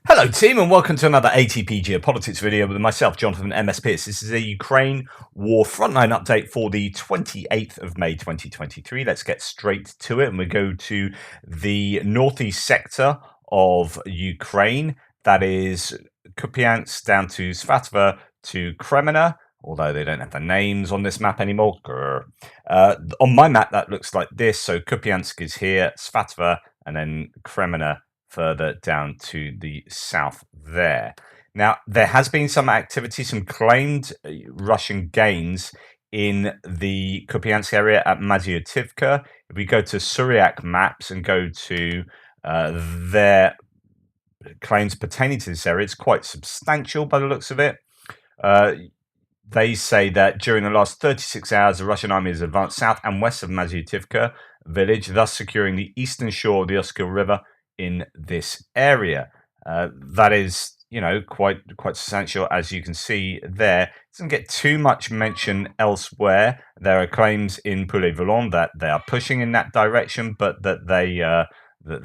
Hello team and welcome to another ATP Geopolitics video with myself, Jonathan MS Pierce. This is a Ukraine war frontline update for the 28th of May 2023. Let's get straight to it and we go to the northeast sector of Ukraine. That is Kupiansk down to Svatova to Kreminna, although they don't have the names on this map anymore. On my map that looks like this. So Kupiansk is here, Svatova, and then Kreminna further down to the south there. Now, there has been some activity, some claimed Russian gains in the Kupiansk area at Mazyotivka. If we go to Suryak maps and go to their claims pertaining to this area, it's quite substantial by the looks of it. They say that during the last 36 hours, the Russian army has advanced south and west of Mazyotivka village, thus securing the eastern shore of the Oskil River in this area. That is, quite substantial, as you can see there. It doesn't get too much mention elsewhere. There are claims in Poulet-Volant that they are pushing in that direction, but that they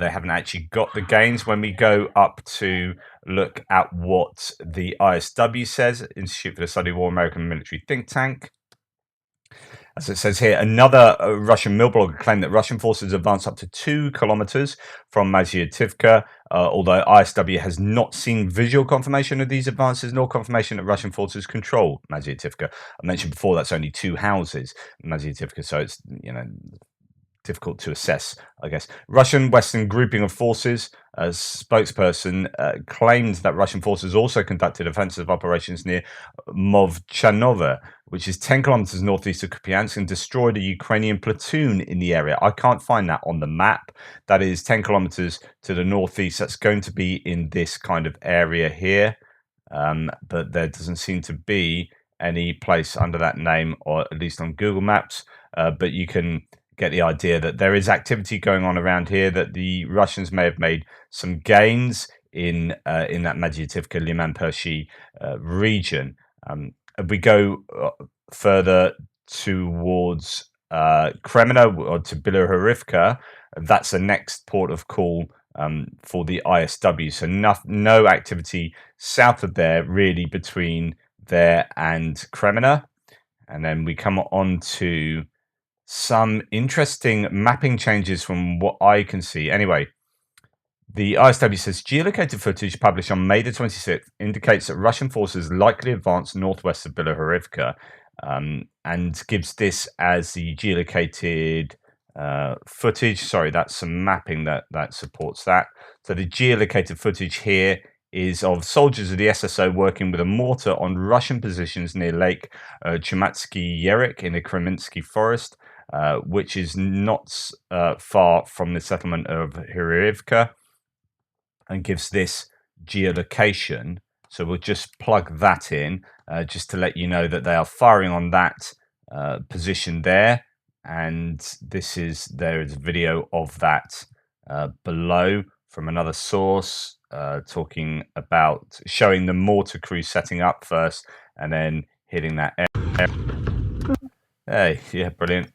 haven't actually got the gains. When we go up to look at what the ISW says, Institute for the Study of War, American Military Think Tank, as it says here, another Russian mill blogger claimed that Russian forces advanced up to 2 kilometers from Mazyotivka, although ISW has not seen visual confirmation of these advances nor confirmation that Russian forces control Mazyotivka. I mentioned before that's only 2 houses in Mazyotivka, so it's difficult to assess, I guess. Russian Western grouping of forces, a spokesperson claimed that Russian forces also conducted offensive operations near Movchanova, which is 10 kilometers northeast of Kupiansk, and destroyed a Ukrainian platoon in the area. I can't find that on the map. That is 10 kilometers to the northeast. That's going to be in this kind of area here, but there doesn't seem to be any place under that name, or at least on Google Maps, but you can get the idea that there is activity going on around here, that the Russians may have made some gains in that Mazyotivka Liman-Pershi region. If we go further towards Kreminna or to Bilohorivka, that's the next port of call for the ISW. So no activity south of there, really, between there and Kreminna. And then we come on to some interesting mapping changes from what I can see. Anyway, the ISW says geolocated footage published on May the 26th indicates that Russian forces likely advanced northwest of Bilohorivka, and gives this as the geolocated footage. Sorry, that's some mapping that supports that. So the geolocated footage here is of soldiers of the SSO working with a mortar on Russian positions near Lake Chumatsky Yerik in the Kreminsky forest, which is not far from the settlement of Hirivka, and gives this geolocation. So we'll just plug that in just to let you know that they are firing on that position there. And there is a video of that below from another source, talking about showing the mortar crew setting up first and then hitting that area. Hey, yeah, brilliant.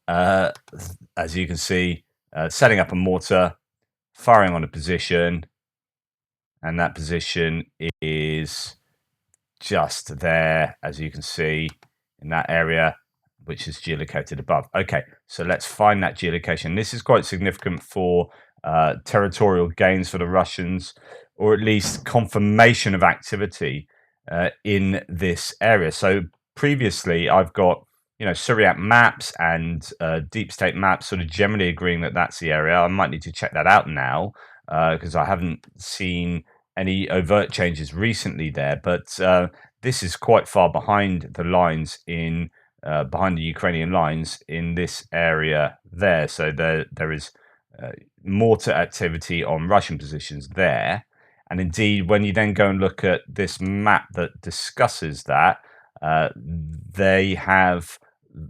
As you can see, setting up a mortar, firing on a position, and that position is just there, as you can see, in that area, which is geolocated above. Okay, so let's find that geolocation. This is quite significant for territorial gains for the Russians, or at least confirmation of activity in this area. So previously, I've got Suryak maps and Deep State maps sort of generally agreeing that that's the area. I might need to check that out now because I haven't seen any overt changes recently there. But this is quite far behind the lines behind the Ukrainian lines in this area there. So there is mortar activity on Russian positions there. And indeed, when you then go and look at this map that discusses that, they have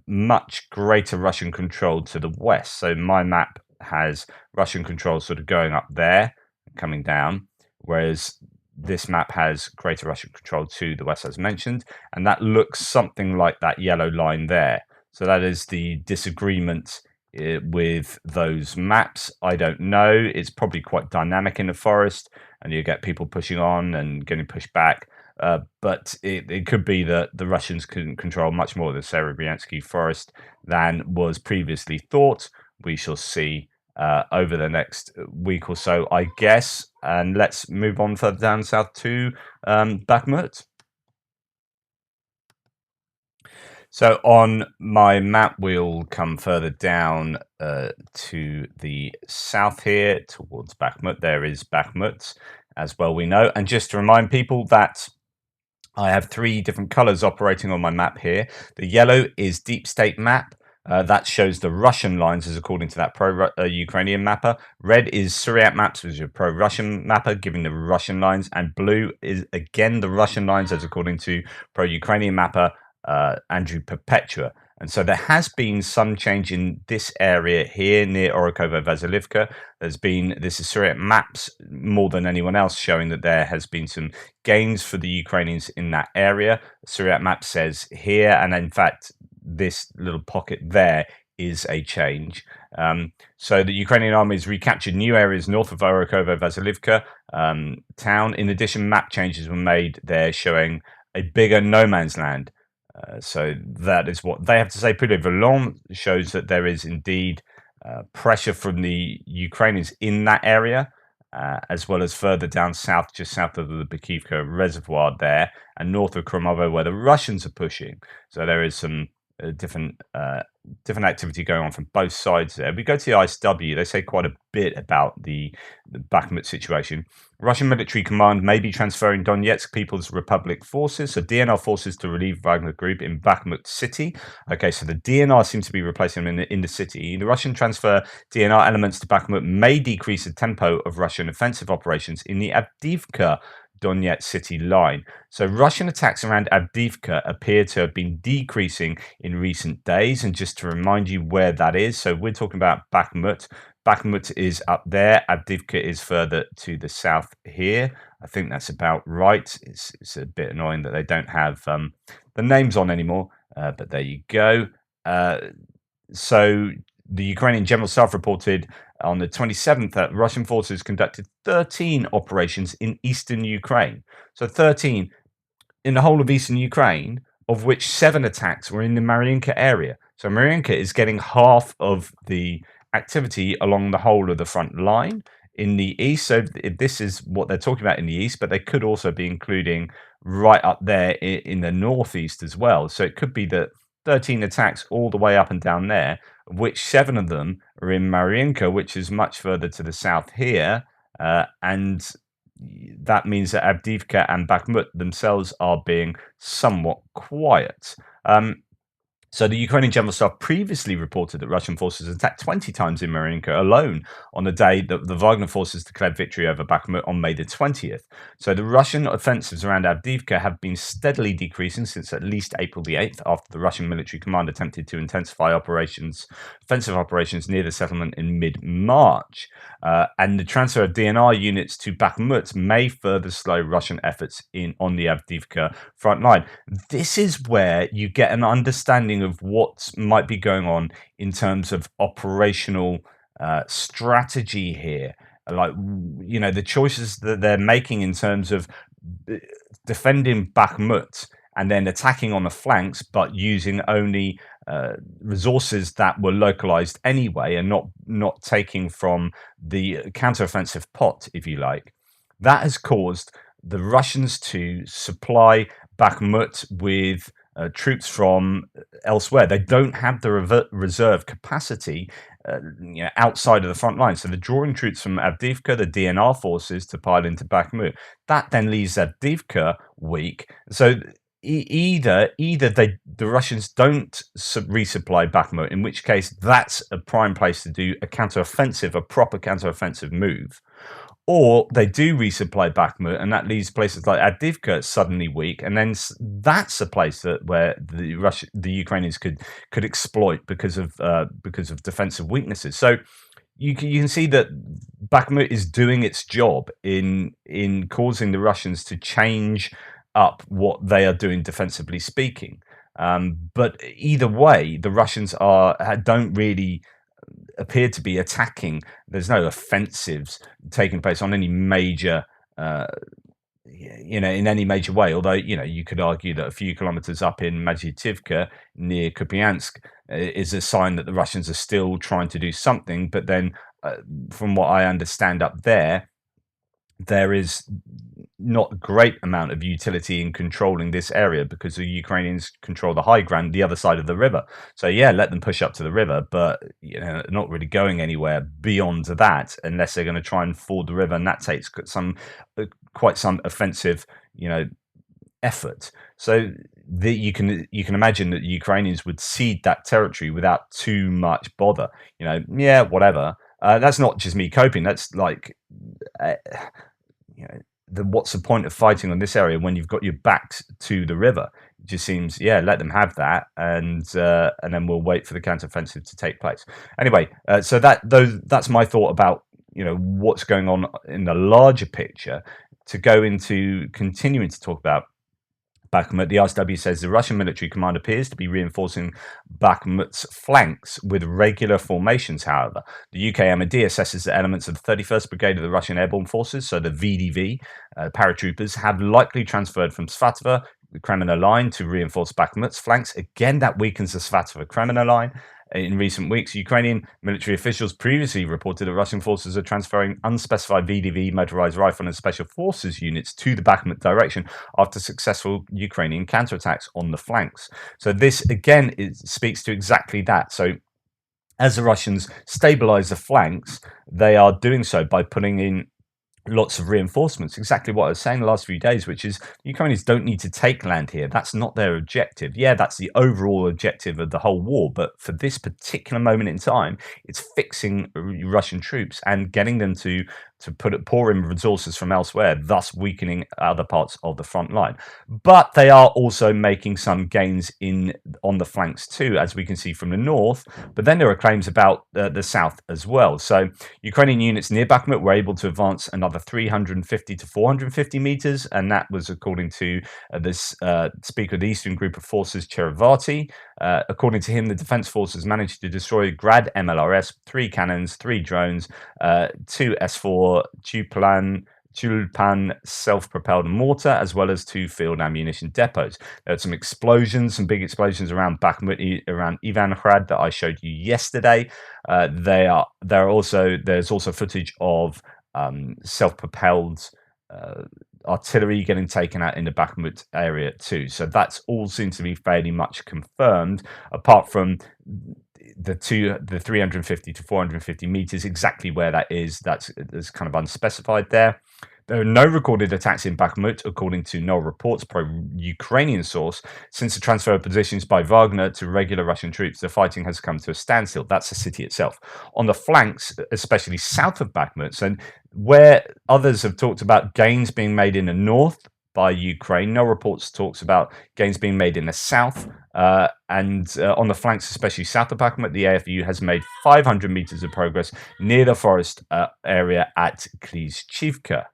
much greater Russian control to the west. So my map has Russian control sort of going up there, coming down, whereas this map has greater Russian control to the west, as mentioned, and that looks something like that yellow line there. So that is the disagreement with those maps. I don't know. It's probably quite dynamic in the forest, and you get people pushing on and getting pushed back. But it could be that the Russians can control much more of the Serebryansky forest than was previously thought. We shall see over the next week or so, I guess. And let's move on further down south to Bakhmut. So on my map, we'll come further down to the south here towards Bakhmut. There is Bakhmut as well, we know. And just to remind people that I have three different colors operating on my map here. The yellow is Deep State map. That shows the Russian lines as according to that pro-Ukrainian mapper. Red is Syriac maps, which is a pro-Russian mapper, giving the Russian lines. And blue is, again, the Russian lines as according to pro-Ukrainian mapper Andrew Perpetua. And so there has been some change in this area here near Orokovo-Vasilivka. This is Syriac maps more than anyone else showing that there has been some gains for the Ukrainians in that area. Syriac map says here, and in fact, this little pocket there is a change. So the Ukrainian army has recaptured new areas north of Orokovo-Vasilivka town. In addition, map changes were made there showing a bigger no man's land. So that is what they have to say. Poulet-Volon shows that there is indeed pressure from the Ukrainians in that area, as well as further down south, just south of the Bakivka reservoir there, and north of Kromovo, where the Russians are pushing. So there is some different activity going on from both sides there. We go to the ISW, they say quite a bit about the Bakhmut situation. Russian military command may be transferring Donetsk People's Republic forces, so DNR forces to relieve Wagner Group in Bakhmut city. Okay, so the DNR seems to be replacing them in the city. The Russian transfer DNR elements to Bakhmut may decrease the tempo of Russian offensive operations in the Avdiivka Donetsk city line. So Russian attacks around Avdiivka appear to have been decreasing in recent days. And just to remind you where that is, so we're talking about Bakhmut. Bakhmut is up there. Avdiivka is further to the south here. I think that's about right. It's a bit annoying that they don't have the names on anymore, but there you go. So the Ukrainian General Staff reported on the 27th that Russian forces conducted 13 operations in eastern Ukraine. So 13 in the whole of eastern Ukraine, of which 7 attacks were in the Mariinka area. So Mariinka is getting half of the activity along the whole of the front line in the east. So this is what they're talking about in the east, but they could also be including right up there in the northeast as well. So it could be that 13 attacks all the way up and down there, of which 7 of them are in Mariinka, which is much further to the south here. And that means that Avdiivka and Bakhmut themselves are being somewhat quiet. So the Ukrainian General Staff previously reported that Russian forces attacked 20 times in Mariinka alone on the day that the Wagner forces declared victory over Bakhmut on May the 20th. So the Russian offensives around Avdiivka have been steadily decreasing since at least April the 8th, after the Russian military command attempted to intensify offensive operations near the settlement in mid-March. And the transfer of DNR units to Bakhmut may further slow Russian efforts on the Avdiivka front line. This is where you get an understanding of what might be going on in terms of operational strategy here. Like, you know, the choices that they're making in terms of defending Bakhmut and then attacking on the flanks, but using only resources that were localized anyway, and not taking from the counteroffensive pot, if you like. That has caused the Russians to supply Bakhmut with troops from elsewhere. They don't have the reserve capacity outside of the front line. So they're drawing troops from Avdiivka, the DNR forces, to pile into Bakhmut. That then leaves Avdiivka weak. So either the Russians don't resupply Bakhmut, in which case that's a prime place to do a proper counteroffensive move, or they do resupply Bakhmut, and that leaves places like Avdiivka suddenly weak, and then that's a place where the Ukrainians could exploit because of defensive weaknesses. So you can see that Bakhmut is doing its job in causing the Russians to change up what they are doing defensively speaking. But either way, the Russians don't really appear to be attacking. There's no offensives taking place on any major in any major way. Although, you could argue that a few kilometers up in Majitivka near Kupiansk is a sign that the Russians are still trying to do something. But then, from what I understand up there is not a great amount of utility in controlling this area because the Ukrainians control the high ground, the other side of the river. So yeah, let them push up to the river, but not really going anywhere beyond that unless they're going to try and ford the river, and that takes quite some offensive, effort. So you can imagine that the Ukrainians would cede that territory without too much bother. Yeah, whatever. That's not just me coping. That's like, what's the point of fighting on this area when you've got your backs to the river? It just seems, let them have that, and then we'll wait for the counteroffensive to take place. Anyway, so that's my thought about what's going on in the larger picture. To go into continuing to talk about Bakhmut, the RSW says the Russian military command appears to be reinforcing Bakhmut's flanks with regular formations, however. The UK MOD assesses that elements of the 31st Brigade of the Russian Airborne Forces, so the VDV, paratroopers, have likely transferred from Svatova, the Kreminna line, to reinforce Bakhmut's flanks. Again, that weakens the Svatova Kreminna line. In recent weeks, Ukrainian military officials previously reported that Russian forces are transferring unspecified VDV, motorized rifle, and special forces units to the Bakhmut direction after successful Ukrainian counterattacks on the flanks. So this, again, speaks to exactly that. So as the Russians stabilize the flanks, they are doing so by putting in lots of reinforcements. Exactly what I was saying the last few days, which is Ukrainians don't need to take land here. That's not their objective. Yeah, that's the overall objective of the whole war, but for this particular moment in time, it's fixing Russian troops and getting them to pour in resources from elsewhere, thus weakening other parts of the front line. But they are also making some gains on the flanks too, as we can see from the north. But then there are claims about the south as well. So Ukrainian units near Bakhmut were able to advance another 350 to 450 meters, and that was according to this Speaker of the Eastern Group of Forces, Cherevati. According to him, the Defense Forces managed to destroy Grad MLRS, 3 cannons, 3 drones, 2 S4 Tulpan self-propelled mortar, as well as 2 field ammunition depots. There were some explosions, some big explosions around Bakhmut, around Ivangrad that I showed you yesterday. There's also footage of self-propelled artillery getting taken out in the Bakhmut area too. So that's all seems to be fairly much confirmed, apart from the 350 to 450 meters. Exactly where that is, that's kind of unspecified there. There are no recorded attacks in Bakhmut, according to no reports, pro-Ukrainian source. Since the transfer of positions by Wagner to regular Russian troops, the fighting has come to a standstill. That's the city itself. On the flanks, especially south of Bakhmut, and where others have talked about gains being made in the north by Ukraine, no reports talks about gains being made in the south. And on the flanks, especially south of Bakhmut, the AFU has made 500 meters of progress near the forest area at Klishchivka.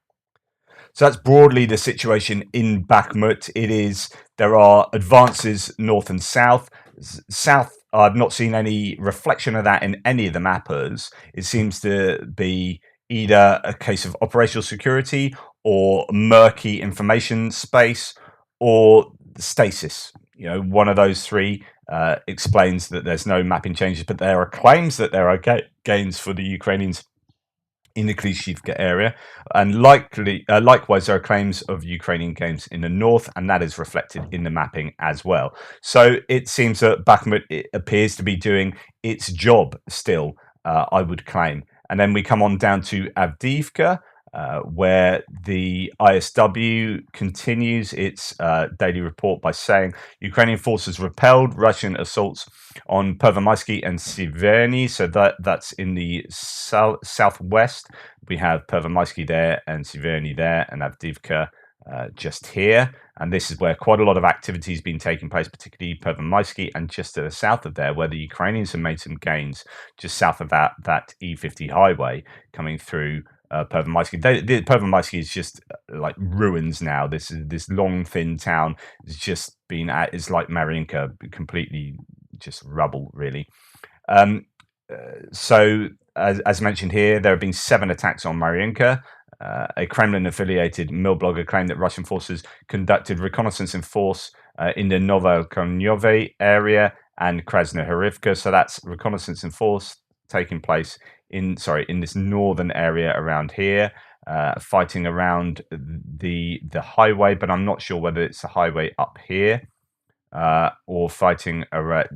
So that's broadly the situation in Bakhmut. There are advances north and south. South, I've not seen any reflection of that in any of the mappers. It seems to be either a case of operational security or murky information space or stasis. One of those three explains that there's no mapping changes, but there are claims that there are gains for the Ukrainians in the Klishchivka area, and likewise there are claims of Ukrainian gains in the north, and that is reflected in the mapping as well. So it seems that Bakhmut appears to be doing its job still, I would claim. And then we come on down to Avdiivka, where the ISW continues its daily report by saying Ukrainian forces repelled Russian assaults on Pervomaisky and Siverny. So that's in the southwest. We have Pervomaisky there and Siverny there, and Avdiivka just here. And this is where quite a lot of activity has been taking place, particularly Pervomaisky, and just to the south of there, where the Ukrainians have made some gains just south of that E50 highway coming through Pervomaisky. The Pervomaisky is just like ruins now. This long, thin town has just been it's like Mariinka, completely just rubble, really. So, as mentioned here, there have been 7 attacks on Mariinka. A Kremlin-affiliated Mill blogger claimed that Russian forces conducted reconnaissance in force in the Novokonyovo area and Krasnohorivka. So that's reconnaissance in force taking place in this northern area around here, fighting around the highway, but I'm not sure whether it's the highway up here or fighting around,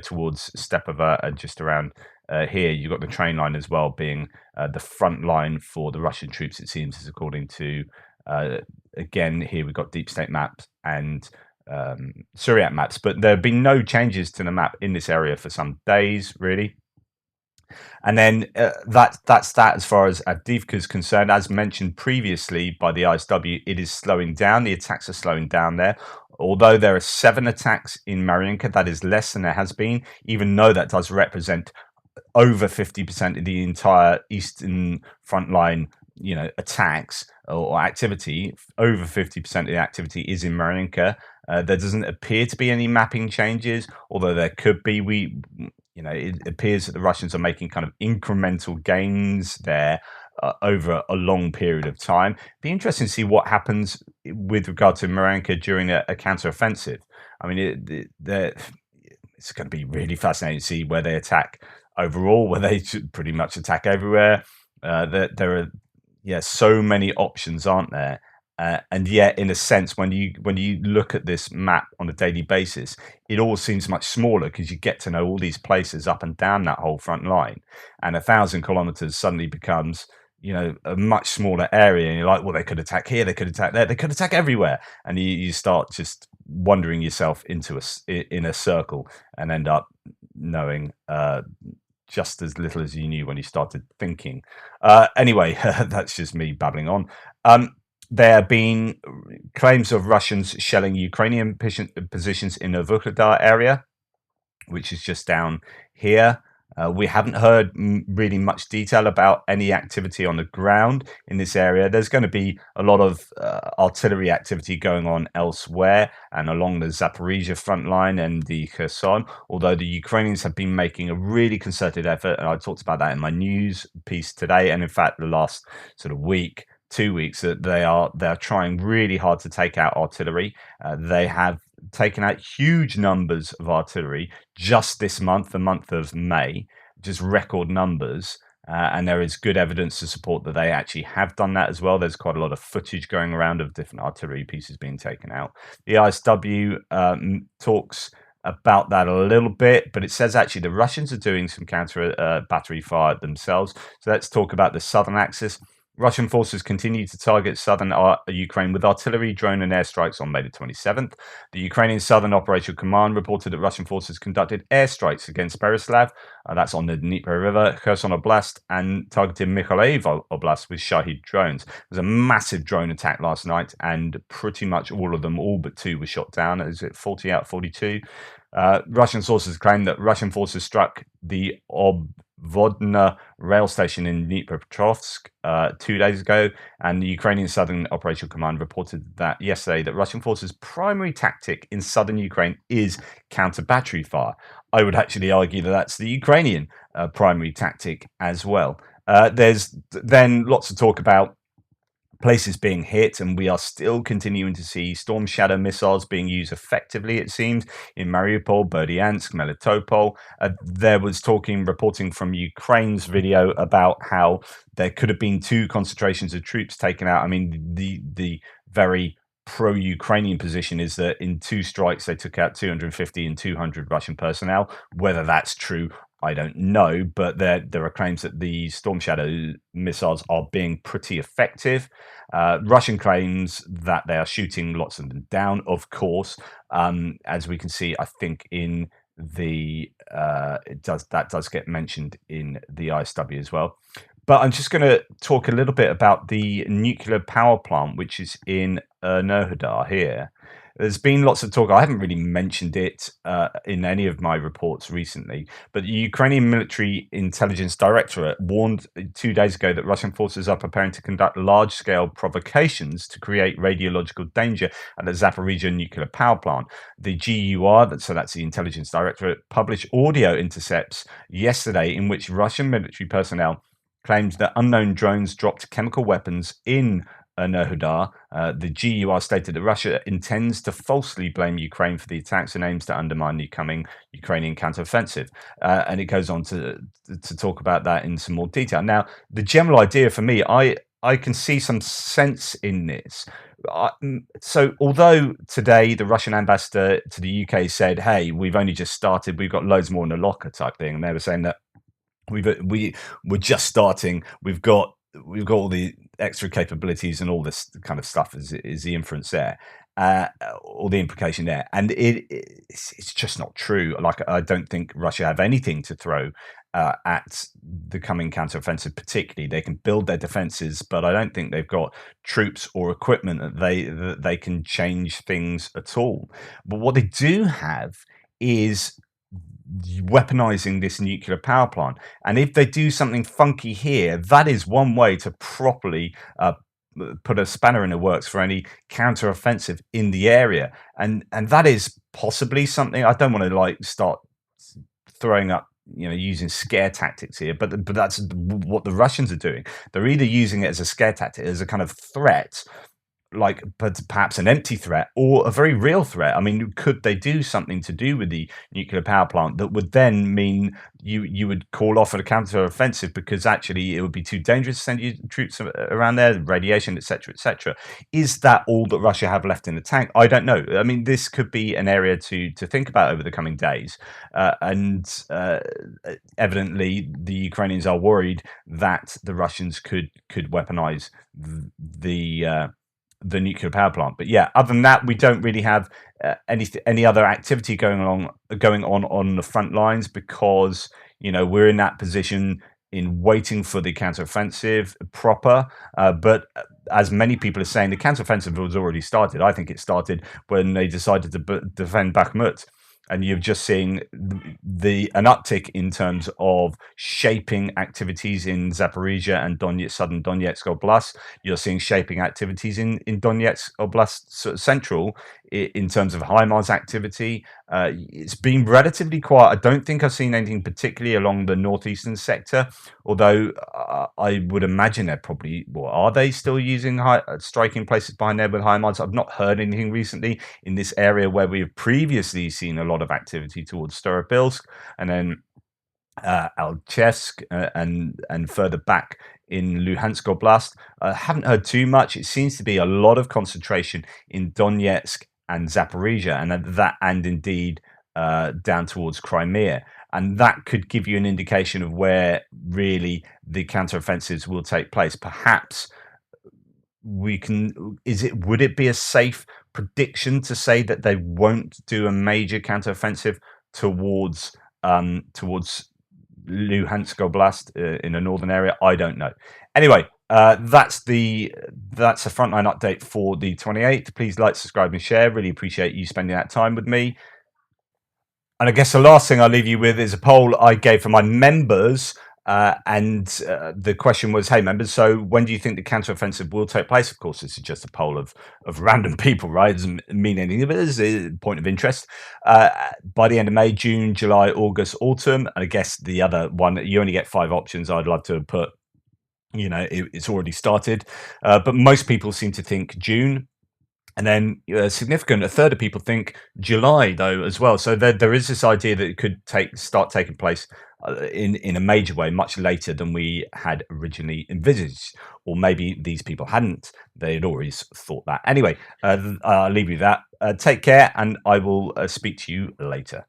towards Stepova and just around here. You've got the train line as well being the front line for the Russian troops, it seems, is according to, again, here we've got deep state maps and Suryat maps, but there have been no changes to the map in this area for some days, really. And then that's that as far as Avdiivka is concerned. As mentioned previously by the ISW, it is slowing down. The attacks are slowing down there. Although there are 7 attacks in Mariinka, that is less than there has been, even though that does represent over 50% of the entire eastern front line, attacks or activity. Over 50% of the activity is in Mariinka. There doesn't appear to be any mapping changes, although there could be. It appears that the Russians are making kind of incremental gains there over a long period of time. Be interesting to see what happens with regard to Mariinka during a counteroffensive. I mean, it's going to be really fascinating to see where they attack overall, where they pretty much attack everywhere. There are, so many options, aren't there? And yet, in a sense, when you look at this map on a daily basis, it all seems much smaller because you get to know all these places up and down that whole front line, and 1,000 kilometers suddenly becomes, a much smaller area. And you're like, well, they could attack here, they could attack there, they could attack everywhere, and you start just wandering yourself in a circle and end up knowing just as little as you knew when you started thinking. Anyway, that's just me babbling on. There have been claims of Russians shelling Ukrainian positions in the Vuhledar area, which is just down here. We haven't heard really much detail about any activity on the ground in this area. There's going to be a lot of artillery activity going on elsewhere and along the Zaporizhia front line and the Kherson, although the Ukrainians have been making a really concerted effort, and I talked about that in my news piece today, and in fact the last sort of week, 2 weeks, that they are trying really hard to take out artillery. They have taken out huge numbers of artillery just this month, the month of May, just record numbers. And there is good evidence to support that they actually have done that as well. There's quite a lot of footage going around of different artillery pieces being taken out. The ISW talks about that a little bit, but it says actually the Russians are doing some counter battery fire themselves. So let's talk about the southern axis. Russian forces continue to target southern Ukraine with artillery, drone, and airstrikes on May the 27th. The Ukrainian Southern Operational Command reported that Russian forces conducted airstrikes against Berislav, that's on the Dnieper River, Kherson Oblast, and targeted Mykolaiv Oblast with Shahid drones. There was a massive drone attack last night, and pretty much all of them, all but 2, were shot down. Is it 40 out of 42? Russian sources claim that Russian forces struck the Obvodna rail station in Dnipropetrovsk 2 days ago, and the Ukrainian Southern Operational Command reported that yesterday that Russian forces' primary tactic in southern Ukraine is counter-battery fire. I would actually argue that that's the Ukrainian primary tactic as well. There's then lots to talk about places being hit, and we are still continuing to see Storm Shadow missiles being used effectively, it seems, in Mariupol, Berdyansk, Melitopol. There was reporting from Ukraine's video about how there could have been 2 concentrations of troops taken out. I mean, the very pro-Ukrainian position is that in 2 strikes they took out 250 and 200 Russian personnel. Whether that's true, I don't know, but there are claims that the Storm Shadow missiles are being pretty effective. Russian claims that they are shooting lots of them down, of course, as we can see, I think in the that does get mentioned in the ISW as well. But I'm just going to talk a little bit about the nuclear power plant, which is in Enerhodar here. there's been lots of talk. I haven't really mentioned it in any of my reports recently, but the Ukrainian Military Intelligence Directorate warned 2 days ago that Russian forces are preparing to conduct large-scale provocations to create radiological danger at the Zaporizhzhia nuclear power plant. The GUR, so that's the Intelligence Directorate, published audio intercepts yesterday in which Russian military personnel claimed that unknown drones dropped chemical weapons in Enerhodar. The GUR stated that Russia intends to falsely blame Ukraine for the attacks and aims to undermine the coming Ukrainian counteroffensive. And it goes on to talk about that in some more detail. Now, the general idea for me, I can see some sense in this. So, although today the Russian ambassador to the UK said, "Hey, we've only just started. We've got loads more in the locker," type thing, and they were saying that we're just starting. We've got all the extra capabilities and all this kind of stuff is the inference there, or the implication there, and it's just not true. Like, I don't think Russia have anything to throw at the coming counteroffensive. Particularly, they can build their defenses, but I don't think they've got troops or equipment that they can change things at all. But what they do have is weaponizing this nuclear power plant. And if they do something funky here, that is one way to properly put a spanner in the works for any counteroffensive in the area. And that is possibly something. I don't want to like start throwing up, using scare tactics here, but that's what the Russians are doing. They're either using it as a scare tactic, as a kind of threat, like, but perhaps an empty threat or a very real threat. I mean, could they do something to do with the nuclear power plant that would then mean you would call off a counter offensive because actually it would be too dangerous to send your troops around there, radiation, etc., etc. Is that all that Russia have left in the tank? I don't know. I mean, this could be an area to think about over the coming days, and evidently the Ukrainians are worried that the Russians could weaponize the nuclear power plant. But yeah, other than that, we don't really have any other activity going on the front lines, because we're in that position in waiting for the counteroffensive proper. But as many people are saying, the counteroffensive was already started. I think it started when they decided to defend Bakhmut. And you're just seeing an uptick in terms of shaping activities in Zaporizhzhia and Donetsk, southern Donetsk Oblast. You're seeing shaping activities in Donetsk Oblast Central in terms of HIMARS activity. It's been relatively quiet. I don't think I've seen anything particularly along the northeastern sector, although I would imagine they're probably, well, are they still using striking places behind there with HIMARS? I've not heard anything recently in this area where we have previously seen a lot of activity towards Staropilsk and then Alchevsk and further back in Luhansk Oblast. I haven't heard too much. It seems to be a lot of concentration in Donetsk and Zaporizhzhia, and indeed down towards Crimea. And that could give you an indication of where really the counteroffensives will take place. Perhaps would it be a safe prediction to say that they won't do a major counteroffensive towards Luhansk Oblast in the northern area? I don't know. Anyway, that's a frontline update for the 28th. Please like, subscribe, and share. Really appreciate you spending that time with me. And I guess the last thing I'll leave you with is a poll I gave for my members. And the question was, hey, members, so when do you think the counteroffensive will take place? Of course, this is just a poll of random people, right? It doesn't mean anything, but it's a point of interest. By the end of May, June, July, August, autumn. And I guess the other one, you only get 5 options. I'd love to put, it's already started. But most people seem to think June. And then a third of people think July, though, as well. So there is this idea that it could start taking place in a major way much later than we had originally envisaged. Or maybe these people hadn't. They had always thought that. Anyway, I'll leave you that. Take care, and I will speak to you later.